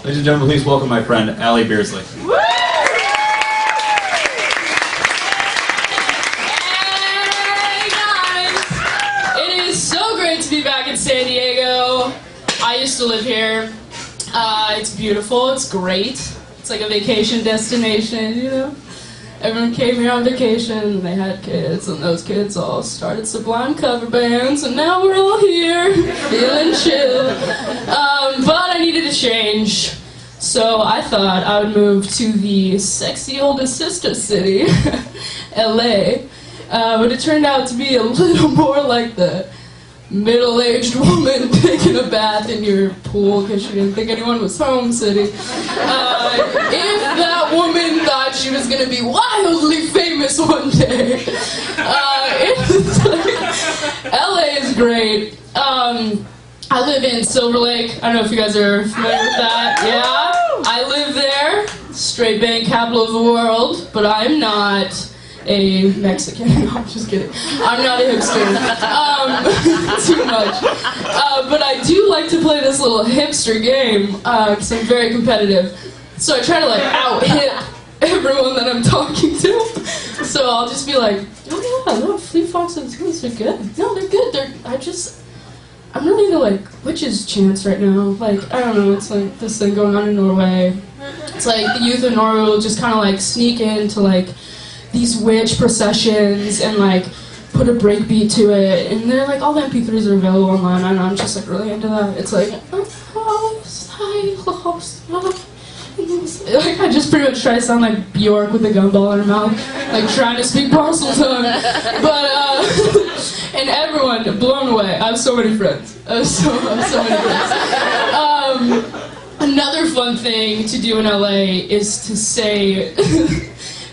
Ladies and gentlemen, please welcome my friend, Allie Beersley. Hey guys! It is so great to be back in San Diego. I used to live here. It's beautiful, it's great. It's like a vacation destination, you know? Everyone came here on vacation, and they had kids, and those kids all started Sublime cover bands, and now we're all here, feeling chill. But I needed a change, so I thought I would move to the sexy older sister city, LA. But it turned out to be a little more like the middle-aged woman taking a bath in your pool because she didn't think anyone was home city. If that woman thought she was going to be wildly famous one day. LA is great. I live in Silver Lake. I don't know if you guys are familiar with that. Yeah, I live there. Straight bank capital of the world, but I'm not a Mexican. No, I'm just kidding. I'm not a hipster. Too much. But I do like to play this little hipster game because I'm very competitive. So I try to like out-hip everyone that I'm talking to. So I'll just be like, oh yeah, no, Fleet Fox and Twins are good. No, they're good. I'm really into like witches chants right now. Like, I don't know, it's like this thing going on in Norway. It's like the youth of Norway will just kind of like sneak into like these witch processions and like put a breakbeat to it, and they're like all the MP3s are available online, and I'm just like really into that. It's like, like I just pretty much try to sound like Bjork with a gumball in her mouth, like trying to speak parcel tongue. But and everyone blown away. I have so many friends. I have so many friends. Another fun thing to do in LA is to say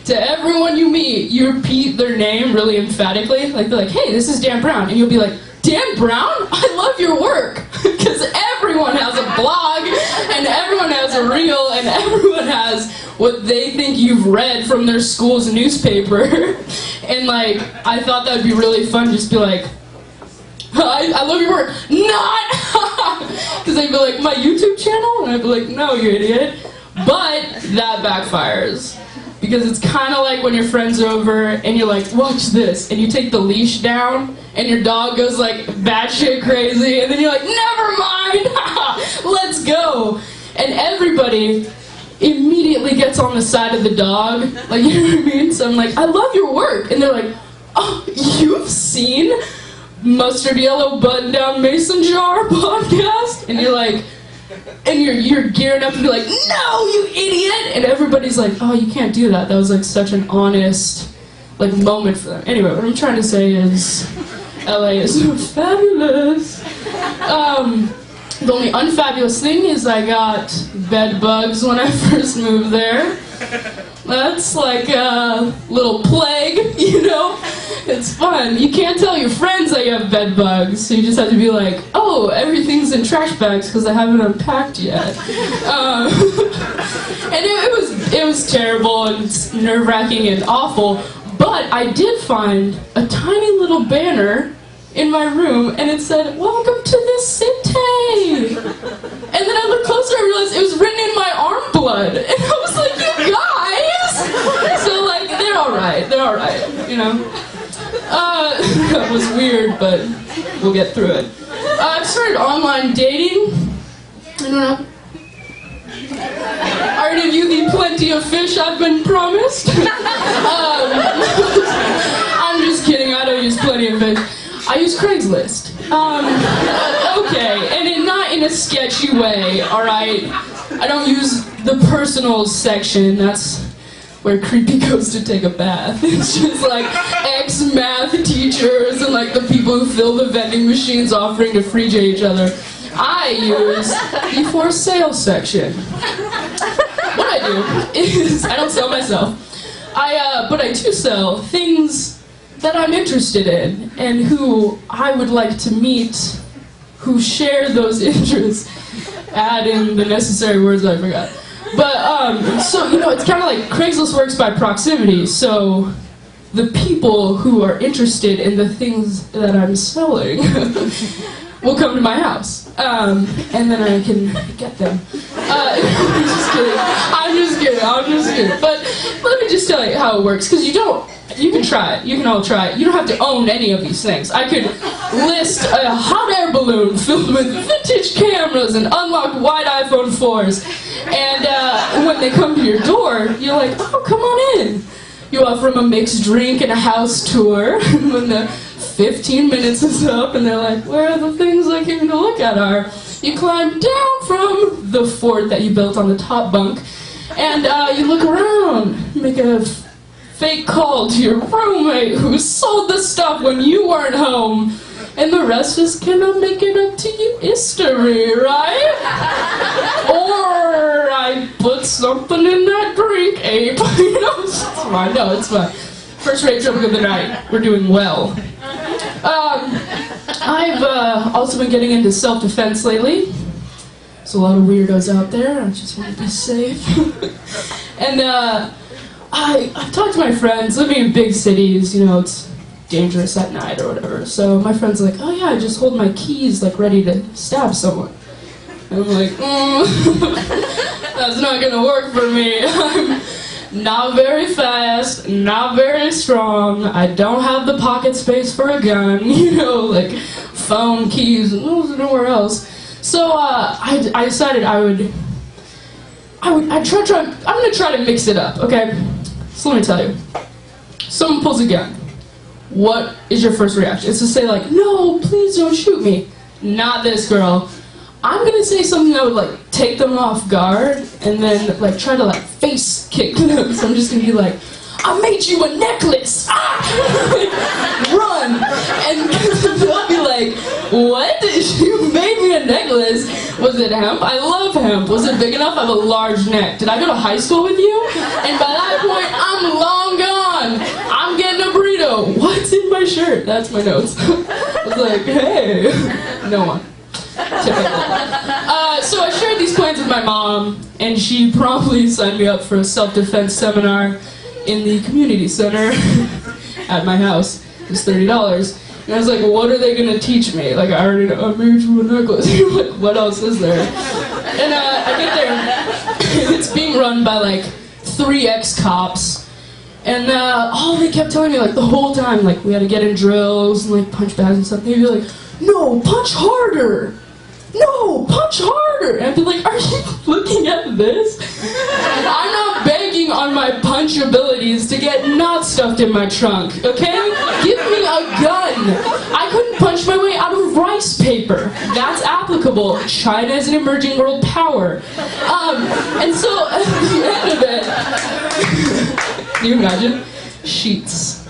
to everyone you meet, you repeat their name really emphatically. Like, they're like, hey, this is Dan Brown. And you'll be like, Dan Brown? I love your work. Because everyone has a blog, and everyone has a reel, and everyone has what they think you've read from their school's newspaper. And, like, I thought that would be really fun, just be like, I love your work. Not! Because they'd be like, my YouTube channel? And I'd be like, no, you idiot. But that backfires. Because it's kind of like when your friends are over and you're like, watch this, and you take the leash down and your dog goes like batshit crazy, and then you're like, never mind, let's go. And everybody immediately gets on the side of the dog, like, you know what I mean? So I'm like, I love your work. And they're like, oh, you've seen Mustard Yellow Button Down Mason Jar podcast? And you're like, and you're gearing up to be like, no, you idiot! And everybody's like, oh, you can't do that. That was like such an honest like moment for them. Anyway, what I'm trying to say is LA is fabulous. The only unfabulous thing is I got bed bugs when I first moved there. That's like a little plague, you know? It's fun. You can't tell your friends that you have bed bugs, so you just have to be like, oh, everything's in trash bags because I haven't unpacked yet. And it was terrible and nerve-wracking and awful, but I did find a tiny little banner in my room, and it said, welcome to the city! And then I looked closer and I realized it was written in my arm blood, and I was like, you guys! So, like, they're alright, you know? That was weird, but we'll get through it. I've started online dating. I don't know. Are any of you the plenty of fish I've been promised? I'm just kidding, I don't use plenty of fish. I use Craigslist. Okay, and not in a sketchy way, alright? I don't use the personals section, that's where Creepy goes to take a bath. It's just like ex-math teachers and like the people who fill the vending machines offering to free J each other. I use the for sale section. What I do is, I don't sell myself, but I do sell things that I'm interested in and who I would like to meet who share those interests. Add in the necessary words I forgot. But, so, you know, it's kind of like Craigslist works by proximity, so the people who are interested in the things that I'm selling will come to my house, and then I can get them. weird. But let me just tell you how it works, because you can try it. You can all try it. You don't have to own any of these things. I could list a hot air balloon filled with vintage cameras and unlocked white iPhone 4s. And when they come to your door, you're like, oh, come on in. You offer them a mixed drink and a house tour. And when the 15 minutes is up and they're like, where are the things I came to look at are? You climb down from the fort that you built on the top bunk, and you look around, make a fake call to your roommate who sold the stuff when you weren't home, and the rest is gonna make it up to you history, right? Or I put something in that drink, Abe. You know, it's fine. No, it's fine. First rate joke of the night. We're doing well. I've also been getting into self-defense lately. There's a lot of weirdos out there. I just want to be safe. And I've talked to my friends living in big cities. You know, it's dangerous at night or whatever. So my friend's like, oh yeah, I just hold my keys like ready to stab someone. And I'm like, that's not gonna work for me. I'm not very fast, not very strong. I don't have the pocket space for a gun, you know, like phone, keys, and nowhere else. So I decided I'm gonna try to mix it up, okay? So let me tell you. Someone pulls a gun. What is your first reaction? It's to say like, no, please don't shoot me. Not this girl. I'm gonna say something that would like take them off guard and then like try to like face kick them. So I'm just gonna be like, I made you a necklace! Ah! Run! And they'll be like, what? You made me a necklace? Was it hemp? I love hemp. Was it big enough? I have a large neck. Did I go to high school with you? And by that point, I'm long gone. I'm getting a burrito. What's in my shirt? That's my notes. I was like, hey. No one. So I shared these plans with my mom, and she promptly signed me up for a self-defense seminar in the community center at my house. It was $30. And I was like, what are they gonna teach me? Like, I already know, I made you a necklace. Like, what else is there? And I get there, it's being run by like 3 ex-cops. And all they kept telling me like the whole time, like we had to get in drills and like punch bags and stuff. They'd be like, no, punch harder! No, punch harder! And I'd be like, are you looking at this? I'm not begging on my punch abilities to get not stuffed in my trunk, okay? Give me a gun! I couldn't punch my way out of rice paper. That's applicable. China is an emerging world power. And so at the end of it, can you imagine? Sheets.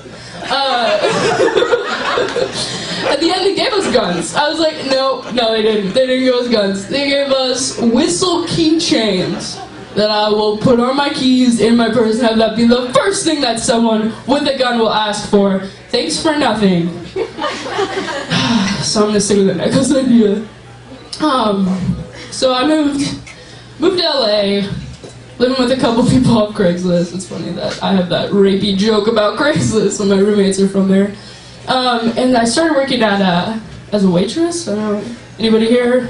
At the end, they gave us guns. I was like, no, they didn't. They didn't give us guns. They gave us whistle keychains that I will put on my keys in my purse and have that be the first thing that someone with a gun will ask for. Thanks for nothing. So I'm gonna stick with the necklace idea. So I moved to LA. Living with a couple people off Craigslist. It's funny that I have that rapey joke about Craigslist when my roommates are from there. And I started working at as a waitress. I don't know, anybody here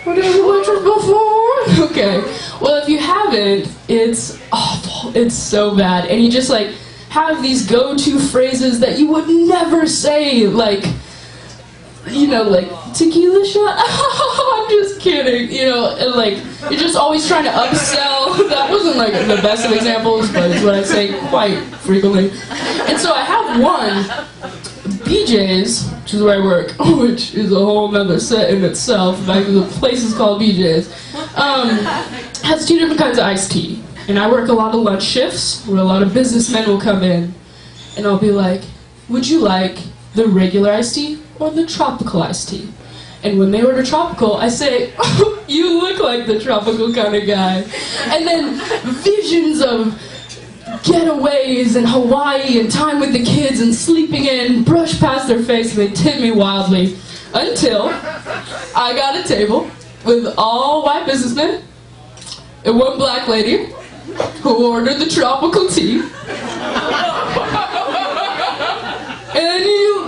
worked as a waitress before? Okay. Well, if you haven't, it's awful. It's so bad. And you just like have these go-to phrases that you would never say, like, you know, like, tequila shot? I'm just kidding, you know, and like, you're just always trying to upsell. That wasn't like the best of examples, but it's what I say quite frequently. And so I have one, BJ's, which is where I work, which is a whole nother set in itself. In fact, the place is called BJ's. Has 2 different kinds of iced tea. And I work a lot of lunch shifts where a lot of businessmen will come in, and I'll be like, would you like the regular iced tea or the tropical iced tea? And when they order tropical, I say, oh, you look like the tropical kind of guy. And then visions of getaways in Hawaii and time with the kids and sleeping in brush past their face, and they tip me wildly. Until I got a table with all white businessmen and one black lady who ordered the tropical tea. And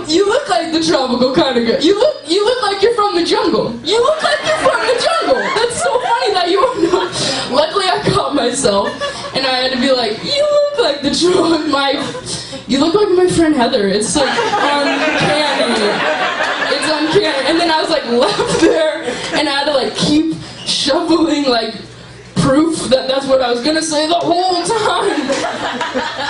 you look like the tropical kind of guy. You look like you're from the jungle. You look like you're from the jungle. That's so funny that you were not. Luckily, I caught myself, and and I had to be like, you look like you look like my friend Heather. It's like uncanny. It's uncanny. And then I was like left there, and I had to like keep shoveling like proof that that's what I was gonna say the whole time.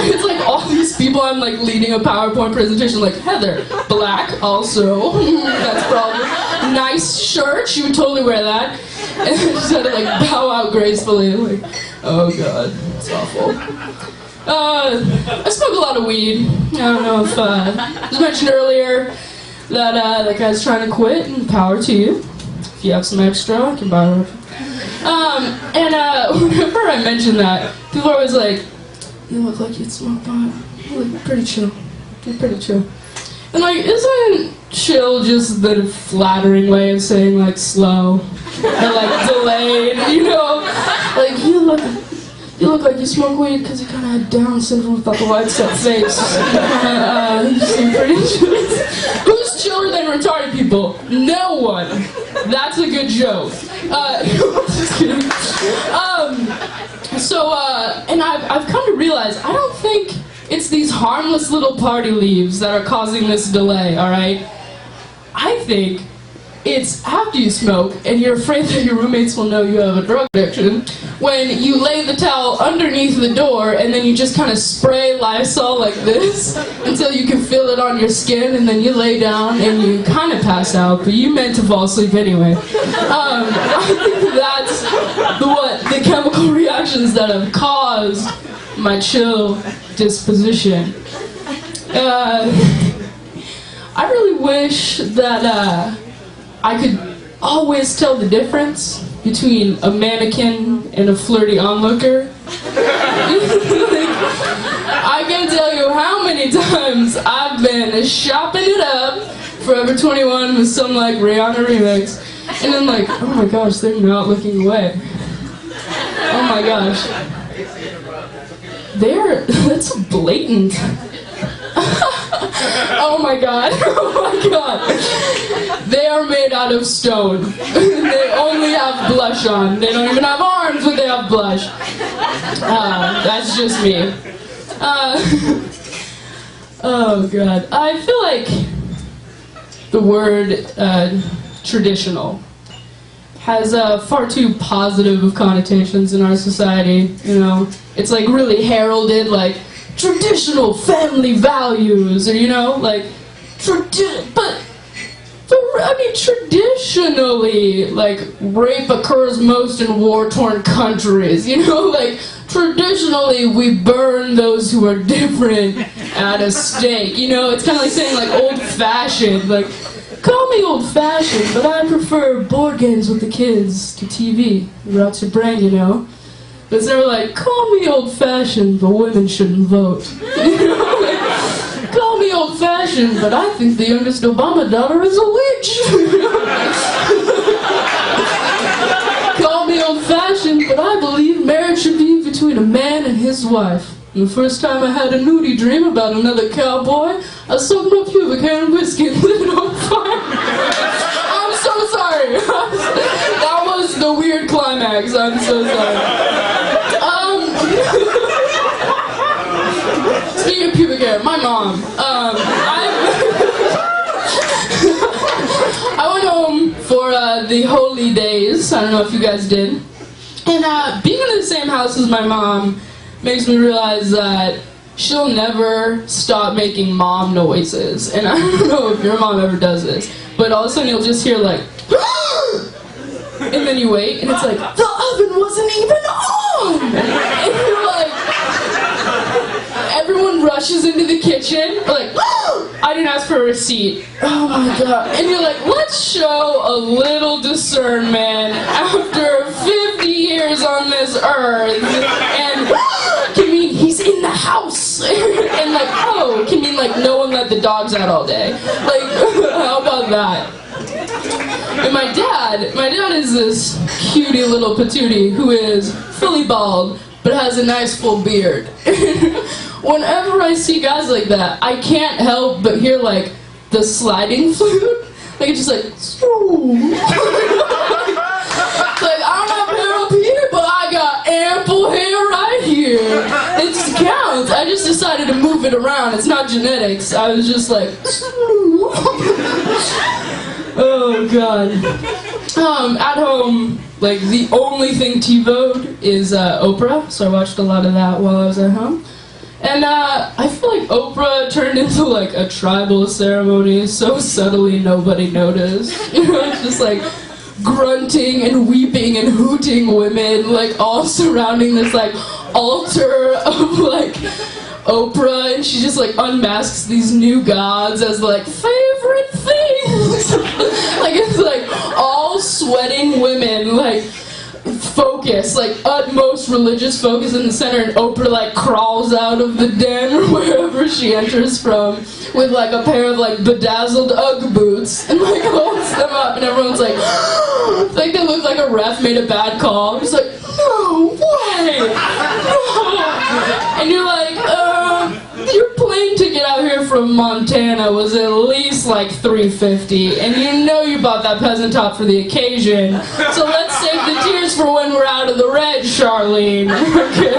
It's like all these people, I'm like leading a PowerPoint presentation like, Heather, black also, that's probably, nice shirt, she would totally wear that. And I just had to like bow out gracefully, like, oh god, it's awful. I smoke a lot of weed. I don't know if, it was mentioned earlier that that guy's trying to quit, and power to you. If you have some extra, I can borrow it. Whenever I mention that, people are always like, you look like you'd smoke pot. You look pretty chill. You're pretty chill. And like, isn't chill just the flattering way of saying like slow? Or like delayed, you know? Like, you look like you smoke weed because you kind of had Down syndrome without the wide set face. You seem pretty chill. Who's chiller than retarded people? No one. That's a good joke. Just kidding. And I've come to realize, I don't think it's these harmless little party leaves that are causing this delay, alright? I think it's after you smoke and you're afraid that your roommates will know you have a drug addiction, when you lay the towel underneath the door and then you just kind of spray Lysol like this until you can feel it on your skin, and then you lay down and you kind of pass out, but you meant to fall asleep anyway. I think that's the chemical reactions that have caused my chill disposition. I really wish that I could always tell the difference between a mannequin and a flirty onlooker. Like, I can tell you how many times I've been shopping it up, Forever 21 with some like Rihanna remix, and then like, oh my gosh, they're not looking away. Oh my gosh. That's blatant. Oh my god, oh my god. They are made out of stone. They only have blush on. They don't even have arms, but they have blush. That's just me. Oh god. I feel like the word traditional has far too positive of connotations in our society, you know? It's like really heralded, like, traditional family values, or, you know, like, traditionally, like, rape occurs most in war-torn countries, you know, like, traditionally we burn those who are different at a stake, you know, it's kind of like saying, like, old-fashioned, like, call me old-fashioned, but I prefer board games with the kids to TV, it rots your brain, you know. But it's never like, call me old-fashioned, but women shouldn't vote. You know, like, call me old-fashioned, but I think the youngest Obama daughter is a witch. Call me old-fashioned, but I believe marriage should be between a man and his wife. And the first time I had a nudie dream about another cowboy, I soaked my pubic hair in whiskey and lit it on fire. I'm so sorry. That was the weird climax. I'm so sorry. Speaking of pubic hair, my mom. I went home for the holy days. I don't know if you guys did. And being in the same house as my mom makes me realize that she'll never stop making mom noises. And I don't know if your mom ever does this, but all of a sudden you'll just hear like, and then you wait, and it's like, the oven wasn't even on! And you're like, everyone rushes into the kitchen, like, I didn't ask for a receipt. Oh my god. And you're like, let's show a little discernment after 50 years on this earth. And can mean he's in the house. And like, oh, can mean like no one let the dogs out all day. Like, how about that? And my dad is this cutie little patootie who is fully bald, but has a nice full beard. Whenever I see guys like that, I can't help but hear like the sliding flute. Like it's just like, like I don't have hair up here, but I got ample hair right here. decided to move it around. It's not genetics. I was just like, oh god. At home, like the only thing TiVo'd is Oprah, so I watched a lot of that while I was at home. And I feel like Oprah turned into like a tribal ceremony so subtly nobody noticed. You know, it's just like grunting and weeping and hooting women, like all surrounding this like altar of like Oprah, and she just like unmasks these new gods as like favorite things. Like it's like all sweating women, like focus, like utmost religious focus in the center, and Oprah like crawls out of the den or wherever she enters from with like a pair of like bedazzled Ugg boots and like holds them up, and everyone's like like they look like a ref made a bad call. I'm just like, no way, no. And you're like, your plane ticket out here from Montana was at least like $350, and you know you bought that peasant top for the occasion. So let's save the tears for when we're out of the red, Charlene. Okay.